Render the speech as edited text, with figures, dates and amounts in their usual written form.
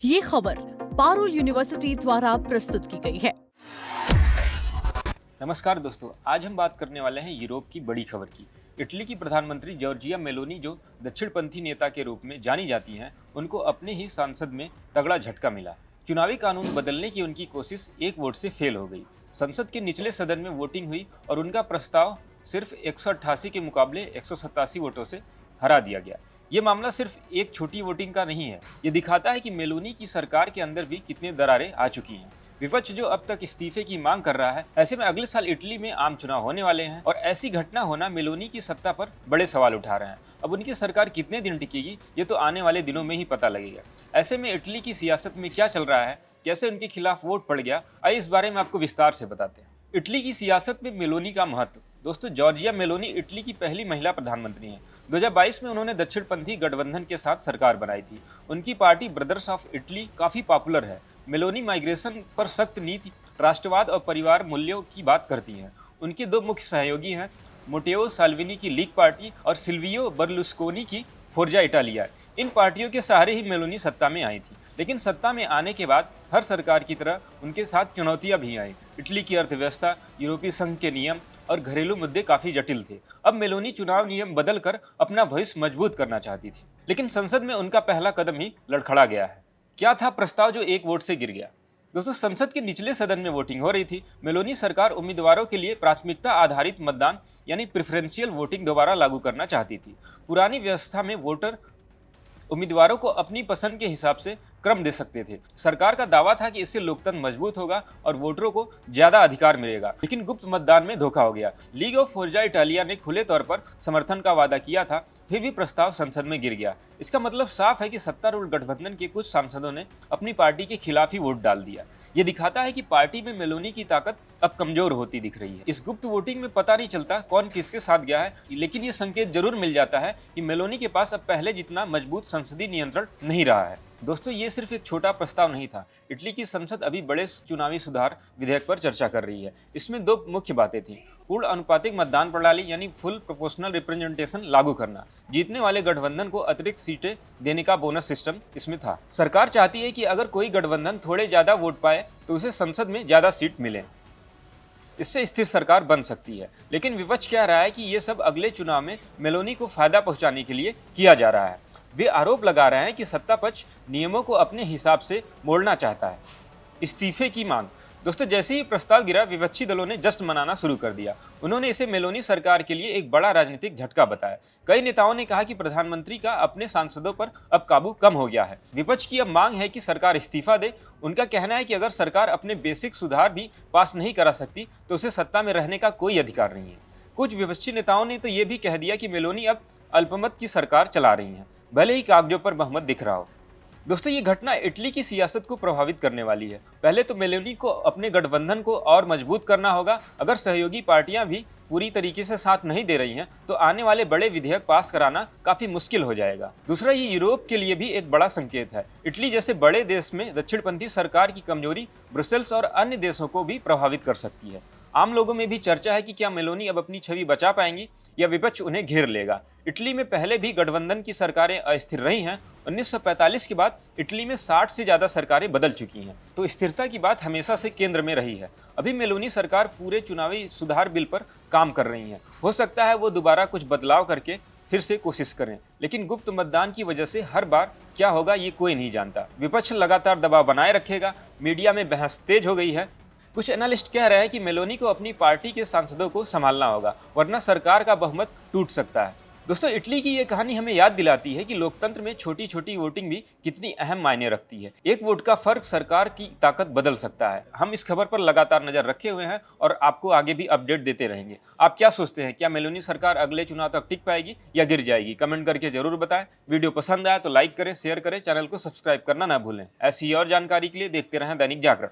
ये खबर पारुल यूनिवर्सिटी द्वारा प्रस्तुत की गई है। नमस्कार दोस्तों, आज हम बात करने वाले हैं यूरोप की बड़ी खबर की। इटली की प्रधानमंत्री जॉर्जिया मेलोनी, जो दक्षिणपंथी नेता के रूप में जानी जाती हैं, उनको अपने ही सांसद में तगड़ा झटका मिला। चुनावी कानून बदलने की उनकी कोशिश एक वोट से फेल हो गई। संसद के निचले सदन में वोटिंग हुई और उनका प्रस्ताव सिर्फ 188 के मुकाबले 187 वोटों से हरा दिया गया। ये मामला सिर्फ एक छोटी वोटिंग का नहीं है, ये दिखाता है कि मेलोनी की सरकार के अंदर भी कितनी दरारें आ चुकी हैं। विपक्ष जो अब तक इस्तीफे की मांग कर रहा है, ऐसे में अगले साल इटली में आम चुनाव होने वाले हैं और ऐसी घटना होना मेलोनी की सत्ता पर बड़े सवाल उठा रहे हैं। अब उनकी सरकार कितने दिन टिकेगी, ये तो आने वाले दिनों में ही पता लगेगा। ऐसे में इटली की सियासत में क्या चल रहा है, कैसे उनके खिलाफ वोट पड़ गया, आइए इस बारे में आपको विस्तार से बताते हैं। इटली की सियासत में मेलोनी का महत्व। दोस्तों, जॉर्जिया मेलोनी इटली की पहली महिला प्रधानमंत्री हैं। 2022 में उन्होंने दक्षिणपंथी गठबंधन के साथ सरकार बनाई थी। उनकी पार्टी ब्रदर्स ऑफ इटली काफी पॉपुलर है। मेलोनी माइग्रेशन पर सख्त नीति, राष्ट्रवाद और परिवार मूल्यों की बात करती हैं। उनके दो मुख्य सहयोगी हैं, मोटेओ साल्विनी की लीग पार्टी और सिल्वियो बर्लुस्कोनी की फोर्जा इटालिया। इन पार्टियों के सहारे ही मेलोनी सत्ता में आई थी, लेकिन सत्ता में आने के बाद हर सरकार की तरह उनके साथ चुनौतियां भी आई। इटली की अर्थव्यवस्था, यूरोपीय संघ के नियम और घरेलू मुद्दे काफी जटिल थे। अब मेलोनी चुनाव नियम बदलकर अपना भविष्य मजबूत करना चाहती थी, लेकिन संसद में उनका पहला कदम ही लड़खड़ा गया है। क्या था प्रस्ताव जो एक वोट से गिर गया? दोस्तों, संसद के निचले सदन में वोटिंग हो रही थी। मेलोनी सरकार उम्मीदवारों के लिए प्राथमिकता आधारित मतदान यानी प्रेफरेंशियल वोटिंग दोबारा लागू करना चाहती थी। पुरानी व्यवस्था में वोटर उम्मीदवारों को अपनी पसंद के हिसाब से क्रम दे सकते थे। सरकार का दावा था कि इससे लोकतंत्र मजबूत होगा और वोटरों को ज्यादा अधिकार मिलेगा, लेकिन गुप्त मतदान में धोखा हो गया। लीग ऑफ फोर्जा इटालिया ने खुले तौर पर समर्थन का वादा किया था, फिर भी प्रस्ताव संसद में गिर गया। इसका मतलब साफ है कि सत्तारूढ़ गठबंधन के कुछ सांसदों ने अपनी पार्टी के खिलाफ ही वोट डाल दिया। ये दिखाता है कि पार्टी में मेलोनी की ताकत अब कमजोर होती दिख रही है। इस गुप्त वोटिंग में पता नहीं चलता कौन किसके साथ गया है, लेकिन ये संकेत जरूर मिल जाता है कि मेलोनी के पास अब पहले जितना मजबूत संसदीय नियंत्रण नहीं रहा है। दोस्तों, ये सिर्फ एक छोटा प्रस्ताव नहीं था। इटली की संसद अभी बड़े चुनावी सुधार विधेयक पर चर्चा कर रही है। इसमें दो मुख्य बातें थी। पूर्ण अनुपातिक मतदान प्रणाली यानी फुल प्रोपोर्शनल रिप्रेजेंटेशन लागू करना। जीतने वाले गठबंधन को अतिरिक्त सीटें देने का बोनस सिस्टम इसमें था। सरकार चाहती है कि अगर कोई गठबंधन थोड़े ज्यादा वोट पाए तो उसे संसद में ज्यादा सीट मिले। इससे स्थिर सरकार बन सकती है। लेकिन विपक्ष कह रहा है कि ये सब अगले चुनाव में मेलोनी को फायदा पहुंचाने के लिए किया जा रहा है। वे आरोप लगा रहे हैं कि सत्ता पक्ष नियमों को अपने हिसाब से मोड़ना चाहता है। इस्तीफे की मांग। दोस्तों, जैसे ही प्रस्ताव गिरा, विपक्षी दलों ने जश्न मनाना शुरू कर दिया। उन्होंने इसे मेलोनी सरकार के लिए एक बड़ा राजनीतिक झटका बताया। कई नेताओं ने कहा कि प्रधानमंत्री का अपने सांसदों पर अब काबू कम हो गया है। विपक्ष की अब मांग है कि सरकार इस्तीफा दे। उनका कहना है कि अगर सरकार अपने बेसिक सुधार भी पास नहीं करा सकती तो उसे सत्ता में रहने का कोई अधिकार नहीं है। कुछ विपक्षी नेताओं ने तो ये भी कह दिया कि मेलोनी अब अल्पमत की सरकार चला रही है, भले ही कागजों पर बहुमत दिख रहा हो। दोस्तों, ये घटना इटली की सियासत को प्रभावित करने वाली है। पहले तो मेलोनी को अपने गठबंधन को और मजबूत करना होगा। अगर सहयोगी पार्टियां भी पूरी तरीके से साथ नहीं दे रही हैं तो आने वाले बड़े विधेयक पास कराना काफी मुश्किल हो जाएगा। दूसरा, ये यूरोप के लिए भी एक बड़ा संकेत है। इटली जैसे बड़े देश में दक्षिणपंथी सरकार की कमजोरी ब्रुसेल्स और अन्य देशों को भी प्रभावित कर सकती है। आम लोगों में भी चर्चा है कि क्या मेलोनी अब अपनी छवि बचा पाएंगी या विपक्ष उन्हें घेर लेगा। इटली में पहले भी गठबंधन की सरकारें अस्थिर रही हैं। 1945 के बाद इटली में 60 से ज्यादा सरकारें बदल चुकी हैं, तो स्थिरता की बात हमेशा से केंद्र में रही है। अभी मेलोनी सरकार पूरे चुनावी सुधार बिल पर काम कर रही है। हो सकता है वो दोबारा कुछ बदलाव करके फिर से कोशिश करें, लेकिन गुप्त मतदान की वजह से हर बार क्या होगा ये कोई नहीं जानता। विपक्ष लगातार दबाव बनाए रखेगा। मीडिया में बहस तेज हो गई है। कुछ एनालिस्ट कह रहे हैं कि मेलोनी को अपनी पार्टी के सांसदों को संभालना होगा, वरना सरकार का बहुमत टूट सकता है। दोस्तों, इटली की ये कहानी हमें याद दिलाती है कि लोकतंत्र में छोटी छोटी वोटिंग भी कितनी अहम मायने रखती है। एक वोट का फर्क सरकार की ताकत बदल सकता है। हम इस खबर पर लगातार नजर रखे हुए हैं और आपको आगे भी अपडेट देते रहेंगे। आप क्या सोचते हैं, क्या मेलोनी सरकार अगले चुनाव तक टिक पाएगी या गिर जाएगी? कमेंट करके जरूर बताएं। वीडियो पसंद आया तो लाइक करें, शेयर करें, चैनल को सब्सक्राइब करना ना भूलें। ऐसी और जानकारी के लिए देखते रहें दैनिक जागरण।